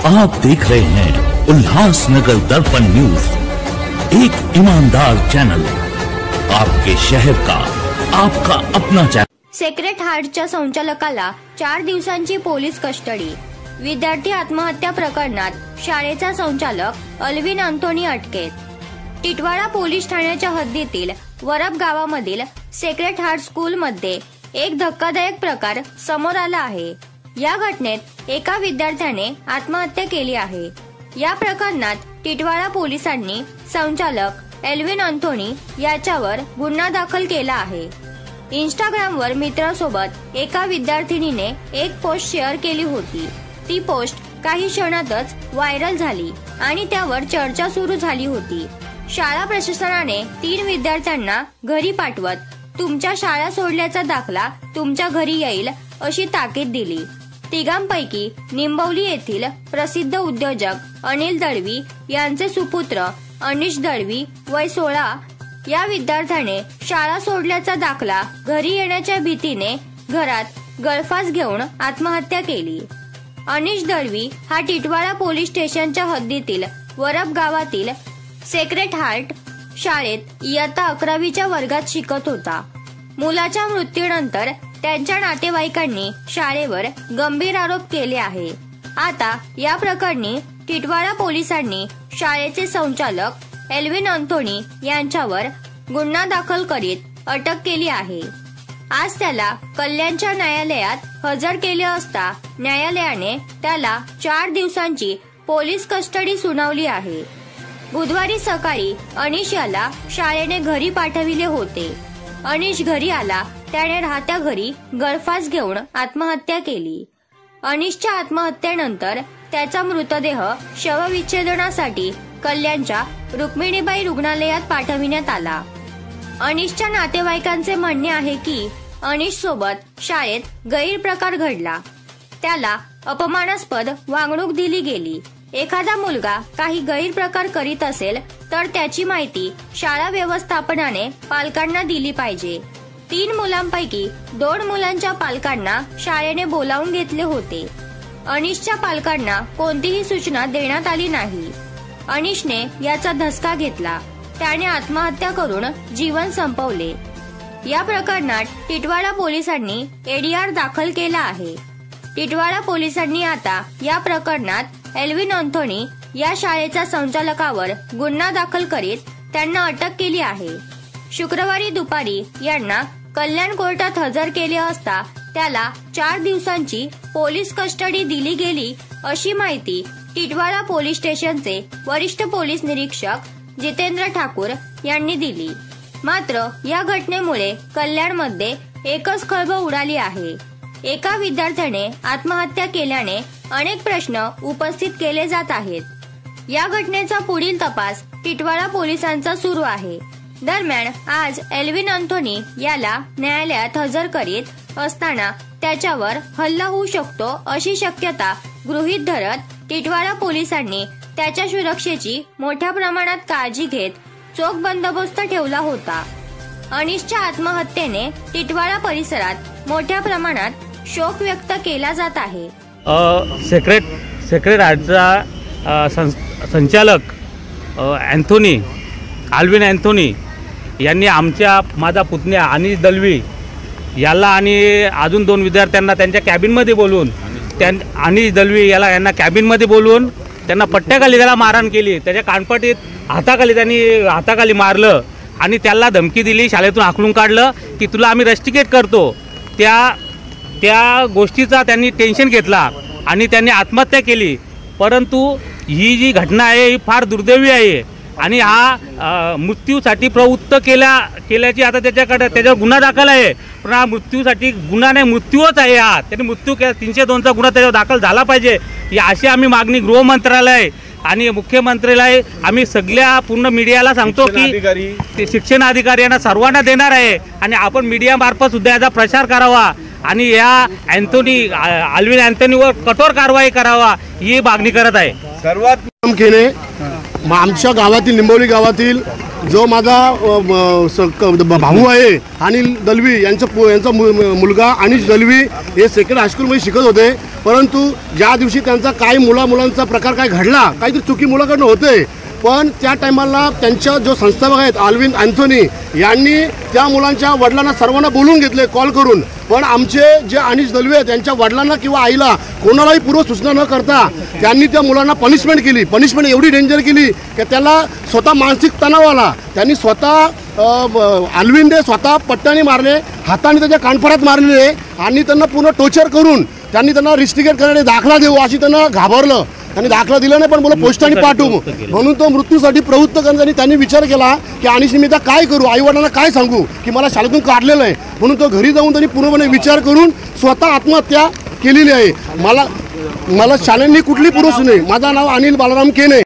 आप देख रहे हैं उल्लासनगर दर्पण न्यूज, एक ईमानदार चैनल, आपके शहर का आपका अपना चैनल। सेक्रेड हार्टच्या संचालकाला 4 दिवसांची पोलीस कस्टडी। विद्यार्थी आत्महत्या प्रकरणात शाळेचा संचालक अल्विन अँथोनी अटकेत। टिटवाळा पोलीस ठाण्याच्या हद्दीतील वरब गावामधील सेक्रेड हार्ट स्कूलमध्ये एक धक्कादायक प्रकार समोर आला आहे। या घटनेत एका विद्यार्थ्याने आत्महत्या केली आहे। या प्रकरणात टिटवाळा पोलिसांनी संचालक अल्विन अँथोनी याच्यावर गुन्हा दाखल केला आहे। इंस्टाग्रामवर मित्रासोबत एका विद्यार्थिनीने एक पोस्ट शेअर केली होती। ती पोस्ट काही क्षणातच व्हायरल झाली आणि त्यावर चर्चा सुरू झाली होती। शाळा प्रशासनाने 3 विद्यार्थ्यांना घरी पाठवत तुमच्या शाळा सोडल्याचा दाखला तुमच्या घरी येईल अशी ताकीद दिली। तिघांपैकी निंबवली येथील प्रसिद्ध उद्योजक अनिल दळवी यांचे सुपुत्र अनिश दळवी वय 16 या विद्यार्थ्याने शाळा सोडल्याचा दाखला घरी येण्याच्या भीतीने घरात गळफास घेऊन आत्महत्या केली। अनिश दळवी हा टिटवाळा पोलीस स्टेशनच्या हद्दीतील वरब गावातील सेक्रेड हार्ट शाळेत इयत्ता 11वीच्या वर्गात शिकत होता। मुलाच्या मृत्यूनंतर त्यांच्या नातेवाईकांनी शाळेवर गंभीर आरोप केले आहे। आता या प्रकरणी टिटवाळा पोलिसांनी शाळेचे संचालक अल्विन अँथोनी यांच्यावर गुन्हा दाखल करीत अटक केली आहे। आज त्याला कल्याणच्या न्यायालयात हजर केले असता न्यायालयाने त्याला 4 दिवसांची पोलीस कस्टडी सुनावली आहे। बुधवारी सकाळी अनिश याला शाळेने घरी पाठविले होते। अनिश घरी आला त्याने राहत्या घरी गळफास घेऊन आत्महत्या केली। अनिशच्या आत्महत्येनंतर त्याचा मृतदेह शवविच्छेदनासाठी कल्याणच्या रुक्मिणीबाई रुग्णालयात पाठविण्यात आला। अनिशच्या नातेवाईकांचे म्हणणे आहे की अनिश सोबत शाळेत गैरप्रकार घडला, त्याला अपमानास्पद वागणूक दिली गेली। एखादा मुलगा काही गैरप्रकार करीत असेल तर त्याची माहिती शाळा व्यवस्थापनाने पालकांना दिली पाहिजे। 3 मुलांपैकी 2 मुलांच्या पालकांना शाळेने बोलावून घेतले होते। अनिशच्या पालकांना कोणतीही सूचना देण्यात आली नाही। अनिशने याचा धसका घेतला, त्याने आत्महत्या करून जीवन संपवले। या प्रकरणात टिटवाळा पोलिसांनी एडीआर दाखल केला आहे। टिटवाळा पोलिसांनी आता या प्रकरणात अल्विन अँथोनी या शाळेच्या संचालकावर गुन्हा दाखल करीत त्यांना अटक केली आहे। शुक्रवारी दुपारी यांना कल्याण कोर्टात हजर केले असता त्याला 4 दिवसांची पोलीस कस्टडी दिली गेली अशी माहिती टिटवाळा पोलीस स्टेशनचे वरिष्ठ पोलीस निरीक्षक जितेंद्र ठाकूर यांनी दिली। मात्र या घटनेमुळे कल्याणमध्ये एकच खळबळ उडाली आहे। एका विद्यार्थ्याने आत्महत्या केल्याने अनेक प्रश्न उपस्थित केले जात आहेत। या घटनेचा पुढील तपास टिटवाळा पोलिसांचा सुरू आहे। दरम्यान आज अल्विन अँथोनी याला न्यायालयात हजर करीत असताना त्याच्यावर हल्ला होऊ शकतो अशी शक्यता गृहीत धरत टिटवाळा पोलिसांनी त्याच्या सुरक्षेची मोठ्या प्रमाणात काळजी घेत चोख बंदोबस्त ठेवला होता। अनिशच्या आत्महत्येने टिटवाळा परिसरात मोठ्या प्रमाणात शोक व्यक्त केला जात आहे। सेक्रेड हार्टचा संचालक अल्विन अँथोनी यांनी माझा पुतण्या अनिश दळवी याला आणि अजून 2 विद्यार्थ्यांना त्यांच्या कॅबिनमध्ये बोलवून अनिश दळवी यांना कॅबिनमध्ये बोलवून त्यांना पट्ट्याखाली त्याला मारहाण केली। त्याच्या कानपटीत हाताखाली मारलं आणि त्याला धमकी दिली, शाळेतून हाकलून काढलं की तुला आम्ही रस्टिकेट करतो। त्या गोष्टीचा त्यांनी टेन्शन घेतला आणि त्यांनी आत्महत्या केली। परंतु ही जी घटना आहे ही फार दुर्दैवी आहे आणि हा मृत्यूसाठी प्रवृत्त केल्याची आता त्याच्यावर गुन्हा दाखल आहे। पण हा मृत्यूसाठी गुन्हा नाही, मृत्यूच आहे हा। त्यांनी मृत्यू केला, 302चा गुन्हा त्याच्यावर दाखल झाला पाहिजे ही अशी आम्ही मागणी गृहमंत्रालय आणि मुख्यमंत्र्याला आम्ही सगळ्या पूर्ण मीडियाला सांगतो की शिक्षण अधिकारी यांना सर्वांना देणार आहे आणि आपण मीडियामार्फत सुद्धा याचा प्रचार करावा आणि या अल्विन अँथोनीवर कठोर कारवाई करावा ही मागणी करत आहे। सर्वात प्रामुख्याने आमच्या गावातील निंबवली गावातील जो माझा भाऊ आहे अनिल दलवी यांचा मुलगा अनिश दलवी हे सेकंड हायस्कूलमध्ये शिकत होते, परंतु ज्या दिवशी त्यांचा काही मुलांचा प्रकार काय घडला, काहीतरी चुकी मुलाकडनं होते, पण त्या टायमाला त्यांच्या जो संस्थापक आहेत अल्विन अँथोनी यांनी त्या मुलांच्या वडिलांना सर्वांना बोलून घेतले कॉल करून, पण आमचे जे अनिश दलवे आहेत त्यांच्या वडिलांना किंवा आईला कोणालाही पूर्वसूचना न करता त्यांनी त्या मुलांना पनिशमेंट केली. पनिशमेंट एवढी डेंजर केली की त्याला स्वतः मानसिक तणाव आला. त्यांनी स्वतः अल्विनने स्वतः पट्ट्याने मारले, हाताने त्याच्या कानफडात मारलेले आणि त्यांना पूर्ण टॉर्चर करून त्यांनी त्यांना रिस्ट्रिकेट करण्याने दाखला देऊ अशी त्यांना घाबरलं. त्यांनी दाखला दिला नाही, पण बोला पोस्टाने पाठवू म्हणून तो मृत्यूसाठी प्रवृत्त करण्यासाठी त्यांनी विचार केला की अनिश मी आता काय करू, आईवडिलांना काय सांगू की मला शाळेतून काढलेलं आहे, म्हणून तो घरी जाऊन त्यांनी पूर्णपणे विचार करून स्वतः आत्महत्या केलेली आहे. मला शाळेंनी कुठली पुरुष नाही. माझं नाव अनिल बालाराम केने.